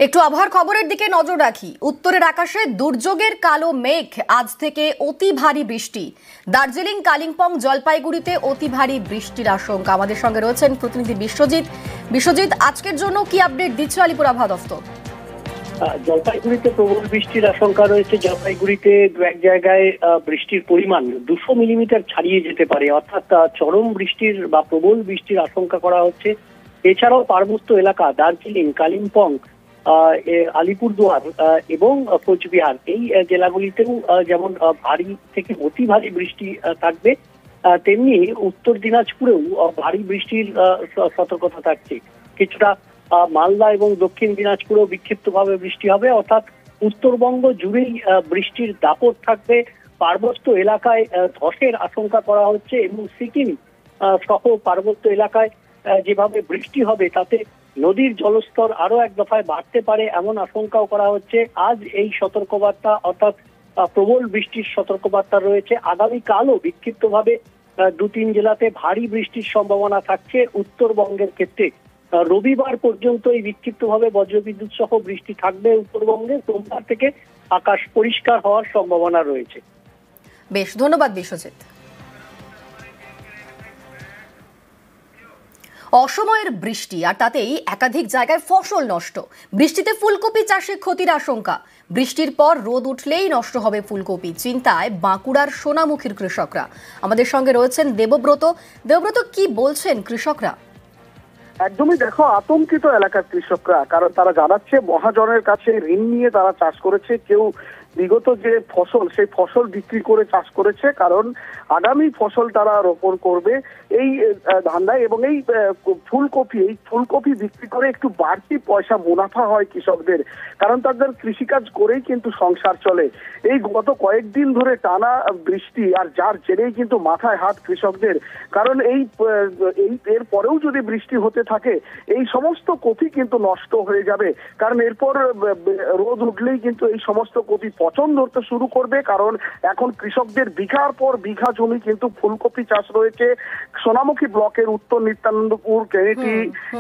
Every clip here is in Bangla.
একটু আবহাওয়ার খবরের দিকে নজর রাখি। উত্তরের আকাশে দুর্যোগের কালো মেঘ, আজ থেকে অতি ভারী বৃষ্টি। দার্জিলিং, কালিম্পং, জলপাইগুড়িতে অতি ভারী বৃষ্টির আশঙ্কা। আমাদের সঙ্গে রয়েছেন প্রতিনিধি বিশ্বজিৎ। বিশ্বজিৎ, আজকের জন্য কি আপডেট দিচ্ছে আলিপুর আবহাওয়া দফতর? জলপাইগুড়িতে প্রবল বৃষ্টির আশঙ্কা রয়েছে। জলপাইগুড়িতে দু এক জায়গায় বৃষ্টির পরিমাণ 200 মিলিমিটার ছাড়িয়ে যেতে পারে, অর্থাৎ চরম বৃষ্টির বা প্রবল বৃষ্টির আশঙ্কা করা হচ্ছে। এছাড়াও পার্বত্য এলাকা দার্জিলিং, কালিম্পং, আলিপুরদুয়ার এবং কোচবিহার এই জেলাগুলিতেও যেমন ভারী থেকে অতি ভারী বৃষ্টি থাকবে, তেমনি উত্তর দিনাজপুরেও ভারী বৃষ্টির সতর্কতা থাকছে। কিছুটা মালদা এবং দক্ষিণ দিনাজপুরেও বিক্ষিপ্তভাবে বৃষ্টি হবে, অর্থাৎ উত্তরবঙ্গ জুড়েই বৃষ্টির দাপট থাকবে। পার্বত্য এলাকায় ধসের আশঙ্কা করা হচ্ছে এবং সিকিম সহ পার্বত্য এলাকায় যেভাবে বৃষ্টি হবে তাতে নদীর জলস্তর আরো এক দফায় বাড়তে পারে, এমন আশঙ্কাও করা হচ্ছে। আজ এই সতর্কবার্তা অর্থাৎ প্রবল বৃষ্টির সতর্কবার্তা রয়েছে। আগামীকালও বিক্ষিপ্তভাবে 2-3 জেলাতে ভারী বৃষ্টির সম্ভাবনা থাকছে উত্তরবঙ্গের ক্ষেত্রে। রবিবার পর্যন্ত এই বিক্ষিপ্তভাবে বজ্রবিদ্যুৎ সহ বৃষ্টি থাকবে উত্তরবঙ্গে। সোমবার থেকে আকাশ পরিষ্কার হওয়ার সম্ভাবনা রয়েছে। বেশ, ধন্যবাদ বিশ্বজিৎ। অসময়ের বৃষ্টি আর তাতেই একাধিক জায়গায় ফসল নষ্ট। বৃষ্টিতে ফুলকপি চাষে ক্ষতির আশঙ্কা। বৃষ্টির পর রোদ উঠলেই নষ্ট হবে ফুলকপি, চিন্তায় বাঁকুড়ার সোনামুখীর কৃষকরা। আমাদের সঙ্গে রয়েছেন দেবব্রত। দেবব্রত, কি বলছেন কৃষকরা? একদমই দেখো, আতঙ্কিত এলাকার কৃষকরা, কারণ তারা জানাচ্ছে মহাজনের কাছে ঋণ নিয়ে তারা চাষ করেছে। কেউ বিগত যে ফসল সেই ফসল বিক্রি করে চাষ করেছে, কারণ আগামী ফসল তারা রোপণ করবে এই ধান্দায়। এবং এই ফুলকপি বিক্রি করে একটু বাড়তি পয়সা মুনাফা হয় কৃষকদের, কারণ তাদের কৃষিকাজ করেই কিন্তু সংসার চলে। এই গত কয়েকদিন ধরে টানা বৃষ্টি আর যার জেরেই কিন্তু মাথায় হাত কৃষকদের, কারণ এর পরেও যদি বৃষ্টি হতে থাকে এই সমস্ত কপি কিন্তু নষ্ট হয়ে যাবে। কারণ এরপর রোদ উঠলেই কিন্তু এই সমস্ত কপি পচন ধরতে শুরু করবে, কারণ এখন কৃষকদের বিঘার পর বিঘা জমি কিন্তু ফুলকপি চাষ রয়েছে। সোনামুখী ব্লকের উত্তর নিত্যানন্দপুর, কেনেটি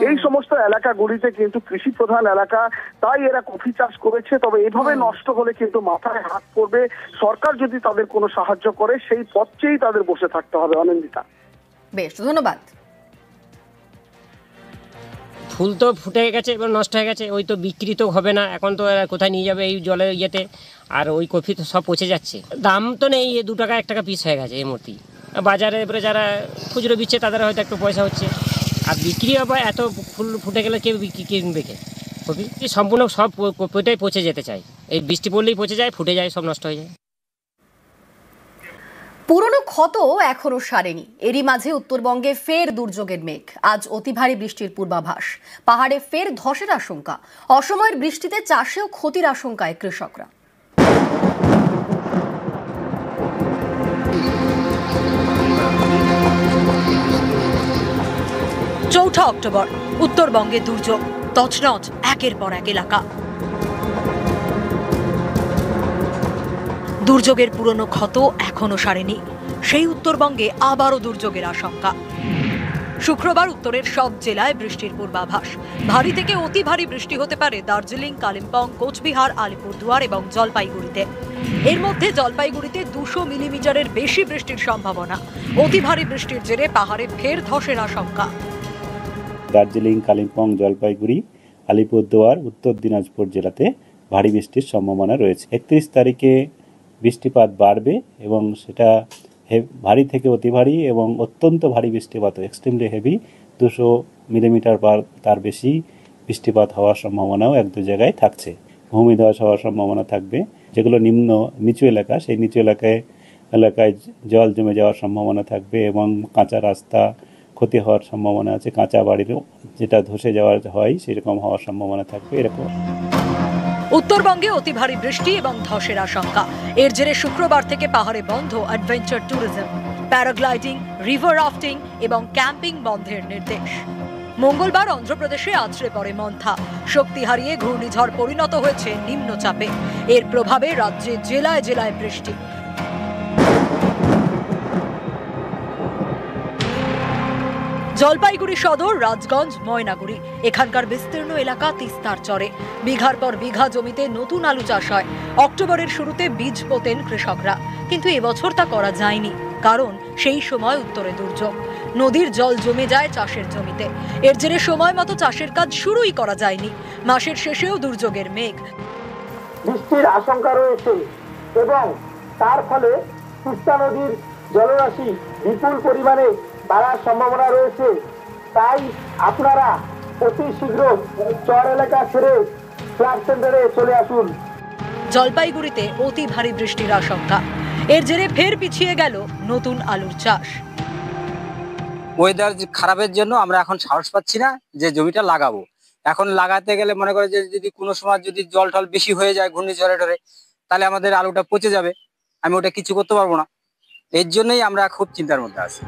এই সমস্ত এলাকাগুলিতে কিন্তু কৃষি প্রধান এলাকা, তাই এরা কফি চাষ করেছে। তবে এভাবে নষ্ট হলে কিন্তু মাথায় হাত পড়বে। সরকার যদি তাদের কোনো সাহায্য করে সেই পথেই তাদের বসে থাকতে হবে। অনিন্দিতা, বেশ, ধন্যবাদ। ফুল তো ফুটে গেছে, এবার নষ্ট হয়ে গেছে, ওই তো বিক্রি তো হবে না, এখন তো কোথায় নিয়ে যাবে এই জলের ইয়েতে। আর ওই কফি তো সব পচে যাচ্ছে, দাম তো নেই, 2 টাকা 1 টাকা পিস হয়ে গেছে এই মূর্তি। বাজারে এবারে যারা খুচরো দিচ্ছে তাদের হয়তো একটু পয়সা হচ্ছে, আর বিক্রি হবে। এত ফুল ফুটে গেলে কেউ কিনবে কে কফি? সম্পূর্ণ সব কপিটাই পচে যেতে চায়, এই বৃষ্টি পড়লেই পচে যায়, ফুটে যায়, সব নষ্ট হয়ে যায়। পুরনো ক্ষত এখনো সারেনি, এরই মাঝে উত্তরবঙ্গে ফের দুর্যোগের মেঘ। আজ অতি ভারী বৃষ্টির পূর্বাভাস। পাহাড়ে ফের ধসের আশঙ্কা। অসময়ের বৃষ্টিতে চাষেও ক্ষতির আশঙ্কায় কৃষকরা। চৌঠা অক্টোবর, উত্তরবঙ্গে দুর্যোগ, তছনছ একের পর এক এলাকা। দুর্যোগের পুরনো ক্ষত এখনো সারেনি, সেই উত্তরবঙ্গে আবারও দুর্যোগের আশঙ্কা। শুক্রবার উত্তরের সব জেলায় বৃষ্টির পূর্বাভাস। ভারী থেকে অতি ভারী বৃষ্টি হতে পারে দার্জিলিং, কালিম্পং, কোচবিহার, আলিপুরদুয়ার এবং জলপাইগুড়িতে। এর মধ্যে জলপাইগুড়িতে 200 মিলিমিটারের বেশি বৃষ্টির সম্ভাবনা। অতি ভারী বৃষ্টির জেরে পাহাড়ে ফের ধসের আশঙ্কা। দার্জিলিং, কালিম্পং, জলপাইগুড়ি, আলিপুরদুয়ার, উত্তর দিনাজপুর জেলাতে ভারী বৃষ্টির সম্ভাবনা রয়েছে। 31 তারিখে বৃষ্টিপাত বাড়বে এবং সেটা ভারী থেকে অতি ভারী এবং অত্যন্ত ভারী বৃষ্টিপাত, এক্সট্রিমলি হেভি, 200 মিলিমিটার বা তার বেশি বৃষ্টিপাত হওয়ার সম্ভাবনাও 1-2 জায়গায় থাকছে। ভূমিধস হওয়ার সম্ভাবনা থাকবে। যেগুলো নিচু এলাকা, সেই নিচু এলাকায় জল জমে যাওয়ার সম্ভাবনা থাকবে এবং কাঁচা রাস্তা ক্ষতি হওয়ার সম্ভাবনা আছে। কাঁচা বাড়িরও যেটা ধসে যাওয়ার হয় সেরকম হওয়ার সম্ভাবনা থাকবে। এরকম উত্তরবঙ্গে অতি ভারী বৃষ্টি এবং ধসের আশঙ্কা। এর জেরে শুক্রবার থেকে পাহাড়ে বন্ধ adventure tourism, paragliding, river rafting এবং ক্যাম্পিং বন্ধের নির্দেশ। মঙ্গলবার অন্ধ্রপ্রদেশে আছড়ে পড়ে মন্থা। শক্তি হারিয়ে ঘূর্ণিঝড় পরিণত হয়েছে নিম্নচাপে। এর প্রভাবে রাজ্যে জেলায় জেলায় বৃষ্টি। জলপাইগুড়ি সদর, রাজগঞ্জ, ময়নাগুড়ি এখানকার বিস্তীর্ণ এলাকা তিস্তার চরে। বিঘার পর বিঘা জমিতে নতুন আলু চাষ হয়। অক্টোবরের শুরুতে বীজ পোতেন কৃষকরা, কিন্তু এবছর তা করা যায়নি, কারণ সেই সময় উত্তরে দুর্যোগ। নদীর জল জমে যায় চাষের জমিতে। এর জেরে সময় মতো চাষের কাজ শুরুই করা যায়নি। মাসের শেষেও দুর্যোগের মেঘ। বৃষ্টির আশঙ্কা রয়েছে এবং তার ফলে তিস্তা নদীর জলরাশি বিপুল পরিমাণে বাড়ার সম্ভাবনা রয়েছে। তাই আপনারা অতি শীঘ্র চর এলাকা ছেড়ে ফ্লাড সেন্টারে চলে আসুন। জলপাইগুড়িতে অতি ভারী বৃষ্টির আশঙ্কা। এর জেরে ফের পিছিয়ে গেল নতুন আলুর চাষ। ওয়েদার খারাপের জন্য আমরা এখন সাহস পাচ্ছি না যে জমিটা লাগাবো। এখন লাগাতে গেলে মনে করে যে যদি কোনো সময় যদি জল টল বেশি হয়ে যায় ঘূর্ণিঝড়ে টরে, তাহলে আমাদের আলুটা পচে যাবে, আমি ওটা কিছু করতে পারবো না। এর জন্যই আমরা খুব চিন্তার মধ্যে আছি।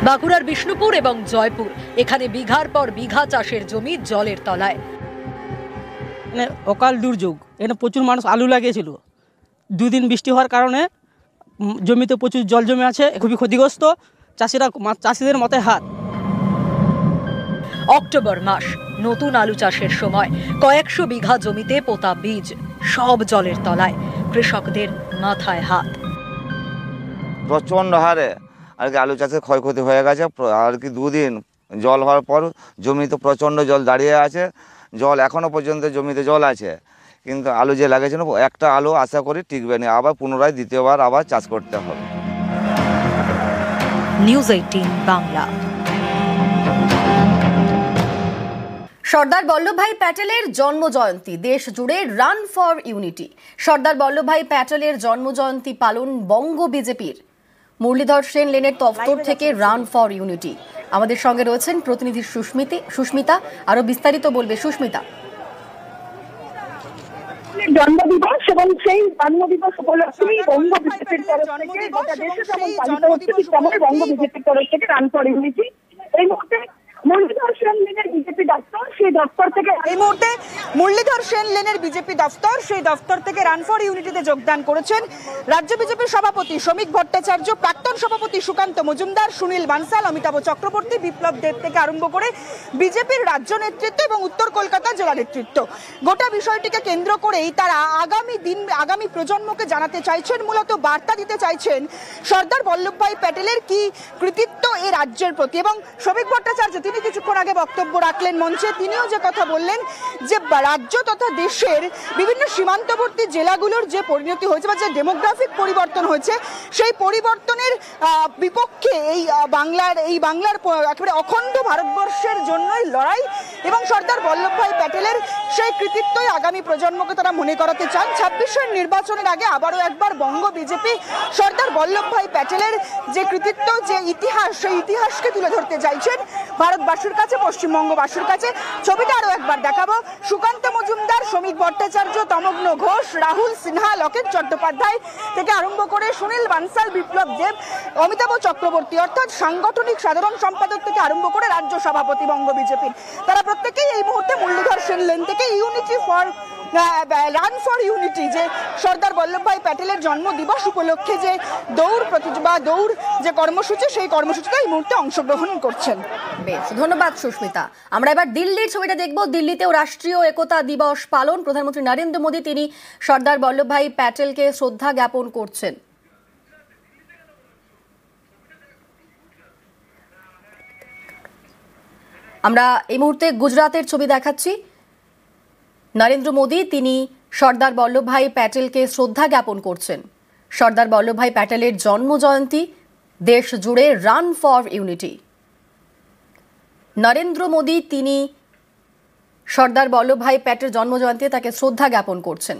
বাঁকুড়ার বিষ্ণুপুর এবং জয়পুর, এখানে বিঘার পর বিঘা চাষের জমি জলের তলায়। অকাল দুর্যোগ, এখানে প্রচুর মানুষ আলু লাগিয়েছিল। দুদিন বৃষ্টি হওয়ার কারণে জমিতে প্রচুর জল জমে আছে, খুবই ক্ষতিগ্রস্ত। চাষিদের মাথায় হাত। অক্টোবর মাস, নতুন আলু চাষের সময়। কয়েকশো বিঘা জমিতে পোতা বীজ সব জলের তলায়। কৃষকদের মাথায় হাত। প্রচণ্ড হারে আর কি আলু চাষের ক্ষয়ক্ষতি হয়ে গেছে। আর কি দুদিন জল হওয়ার পর জমিতে প্রচণ্ড জল দাঁড়িয়ে আছে। জল এখনও পর্যন্ত জমিতে জল আছে, কিন্তু আলু যে লাগিয়েছিল একটা আলু আশা করি টিকবে না, আবার পুনরায় দ্বিতীয়বার আবার চাষ করতে হবে। নিউজ 18 বাংলা। সর্দার বল্লভভাই প্যাটেলের জন্মজয়ন্তী, দেশ জুড়ে run for unity. Sardar Vallabhbhai প্যাটেলের জন্মজয়ন্তী পালন বঙ্গ বিজেপির। মুরলীধর সেন লেনের দফতর থেকে রান ফর ইউনিটি। আমাদের সঙ্গে রয়েছেন প্রতিনিধি সুস্মিতা, আরো বিস্তারিত বলবে সুস্মিতা। জন্মদিবস এবং সেই জন্মদিবস উপলক্ষে বঙ্গ বিজেপির তরফ থেকে গোটা দেশে যেমন পালিত হচ্ছে, ঠিক তেমনই বঙ্গ বিজেপির তরফ থেকে রান ফর ইউনিটি। এই মুহূর্তে মুরলীধর সেন লেনের বিজেপি দপ্তর, সেই দপ্তর থেকে সেই দপ্তর থেকে রান ফর ইউনিটিতে যোগদান করেছেন রাজ্য বিজেপির সভাপতি শ্রমিক ভট্টাচার্য, প্রাক্তন সভাপতি সুকান্ত মজুমদার, সুনীল বানসাল, অমিতাভ চক্রবর্তী, বিপ্লব দেব থেকে আরম্ভ করে বিজেপির রাজ্য নেতৃত্ব এবং উত্তর কলকাতা জেলা নেতৃত্ব। গোটা বিষয়টিকে কেন্দ্র করেই তারা আগামী প্রজন্মকে জানাতে চাইছেন, মূলত বার্তা দিতে চাইছেন সর্দার বল্লভভাই প্যাটেলের কি কৃতিত্ব এই রাজ্যের প্রতি। এবং শ্রমিক ভট্টাচার্য তিনি কিছুক্ষণ আগে বক্তব্য রাখলেন মঞ্চে, তিনিও যে কথা বললেন যে রাজ্য তথা দেশের বিভিন্ন সীমান্তবর্তী জেলাগুলোর যে পরিণতি হয়েছে বা যে ডেমোগ্রাফিক পরিবর্তন হয়েছে, সেই পরিবর্তনের বিপক্ষে এই বাংলার একেবারে অখণ্ড ভারতবর্ষের জন্যই লড়াই এবং সর্দার বল্লভভাই প্যাটেলের সেই কৃতিত্বই আগামী প্রজন্মকে তারা মনে করাতে চান। 26-এর নির্বাচনের আগে আবারও একবার বঙ্গ বিজেপি সর্দার বল্লভভাই প্যাটেলের যে কৃতিত্ব, যে ইতিহাস, সেই ইতিহাসকে তুলে ধরতে চাইছেন ভারতবাসীর কাছে, পশ্চিমবঙ্গবাসীর কাছে। ছবিটা আরো একবার দেখাবো। সুকান্ত মজুমদার, শ্রমিক ভট্টাচার্য, তমগ্ন ঘোষ, রাহুল সিনহা, লকেট চট্টোপাধ্যায় থেকে আরম্ভ করে সুনীল বানসাল, বিপ্লব দেব, অমিতাভ চক্রবর্তী অর্থাৎ সাংগঠনিক সাধারণ সম্পাদক থেকে আরম্ভ করে রাজ্য সভাপতি বঙ্গ বিজেপির, তারা প্রত্যেকেই এই মুহূর্তে মুরলীধর সেন লেন থেকে unity for run for unity, যে সর্দার বল্লভভাই প্যাটেলের জন্মদিবস উপলক্ষে যে দৌড় যে কর্মসূচি, সেই কর্মসূচিতে এই মুহূর্তে অংশগ্রহণ করছেন। বেশ, ধন্যবাদ সুস্মিতা। আমরা এবার দিল্লির ছবিটা দেখব। দিল্লিতেও রাষ্ট্রীয় একতা দিবস পালন। প্রধানমন্ত্রী নরেন্দ্র মোদী তিনি সর্দার বল্লভভাই প্যাটেলকে শ্রদ্ধা জ্ঞাপন করছেন। আমরা এই মুহূর্তে গুজরাতের ছবি দেখাচ্ছি। নরেন্দ্র মোদী তিনি সর্দার বল্লভভাই প্যাটেলকে শ্রদ্ধা জ্ঞাপন করছেন। সর্দার বল্লভভাই প্যাটেলের জন্মজয়ন্তী, দেশ জুড়ে run for unity. Narendra Modi তিনি সর্দার বল্লভভাই প্যাটেল জন্মজয়ন্তীতে তাকে শ্রদ্ধা জ্ঞাপন করছেন।